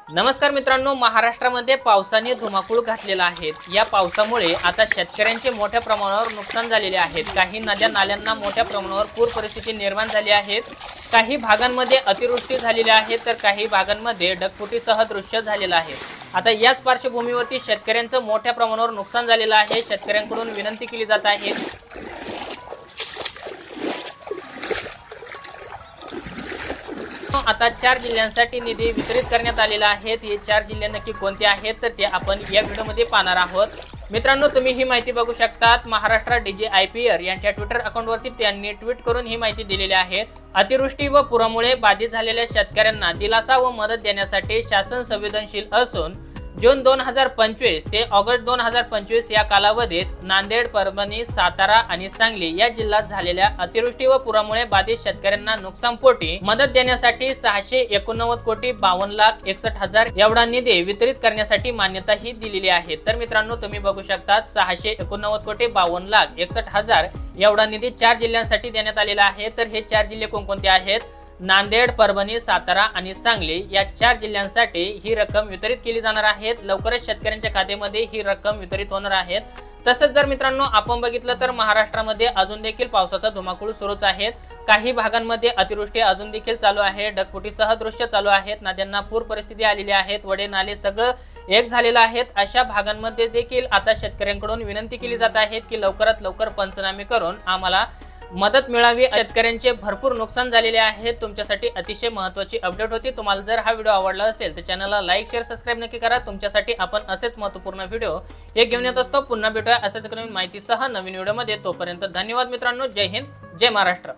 नमस्कार मित्रांनो, महाराष्ट्रामध्ये पावसाने धुमाकूळ घातलेला आहे। या पावसामुळे आता शेतकऱ्यांचे मोठ्या प्रमाणावर नुकसान झालेले आहे। काही नद्या नाल्यांना मोठ्या प्रमाणावर पूर परिस्थिती निर्माण झाली आहे। काही भागांमध्ये अतिवृष्टी झालेली आहे तर काही भागांमध्ये ढगफुटीसह दृश्य झालेलं आहे। आता याच पार्श्वभूमीवरती शेतकऱ्यांचं मोठ्या प्रमाणावर नुकसान झालेलं आहे। शेतकऱ्यांकडून विनंती केली जात आहे आता 4 जिल्ह्यांसाठी निधी वितरित करण्यात आलेला आहे। हे 4 जिल्हे नक्की कोणते आहेत तर ते आपण या व्हिडिओमध्ये पाहणार आहोत। मित्रांनो, तुम्ही ही माहिती बघू शकतात। महाराष्ट्र डीजे आयपीआर यांच्या ट्विटर अकाउंटवरती त्यांनी ट्विट करून ही माहिती दिलेली आहे। अतिवृष्टी व पुरामुळे बाधित झालेल्या शेतकऱ्यांना दिलासा व मदत देण्यासाठी शासन संवेदनशील असून जून 2025 ते ऑगस्ट 2025 या कालावधीत नांदेड, परभणी, सातारा आणि सांगली या जिल्ह्यात झालेल्या अतिवृष्टी व पुरामुळे बाधित शेतकऱ्यांना नुकसानपोटी मदत देण्यासाठी 659,52,61,000 एवढा निधी वितरित करण्यासाठी मान्यता ही दिलेली आहे। तर मित्रांनो, तुम्ही बघू शकता 659,52,61,000 एवढा निधी 4 जिल्ह्यांसाठी देण्यात आलेला आहे। तर हे 4 जिल्हे कोणकोणते आहेत? नांदेड, परभणी, सातारा आणि सांगली या 4 जिल्ह्यांसाठी ही रक्कम वितरित केली जाणार आहे। लवकरच शेतकऱ्यांच्या खात्यामध्ये ही रक्कम वितरित होणार आहे। तसंच जर मित्रांनो आपण बघितलं तर महाराष्ट्रामध्ये अजून देखील पावसाचा धुमाकूळ सुरूच आहे। काही भागांमध्ये अतिवृष्टी अजून देखील चालू आहे। ढगफुटीसह दृश्य चालू आहेत। नद्यांना पूर परिस्थिती आलेली आहे। वडे नाले सगळं एक झालेलं आहे। अशा भागांमध्ये देखील आता शेतकऱ्यांकडून विनंती केली जात आहे की लवकरात लवकर पंचनामे करून आम्हाला मदत मिळावी। शेतकऱ्यांचे भरपूर नुकसान झालेले आहे। तुमच्यासाठी अतिशय महत्त्वाची अपडेट होती। तुम्हाला जर हा व्हिडिओ आवडला असेल तर चॅनलला लाईक, शेअर, सबस्क्राइब नक्की करा। तुमच्यासाठी आपण असेच महत्त्वपूर्ण व्हिडिओ घेऊन येत असतो। पुन्हा भेटूया अशाच नवीन माहितीसह नवीन व्हिडिओमध्ये। तोपर्यंत धन्यवाद मित्रांनो। जय हिंद, जय महाराष्ट्र।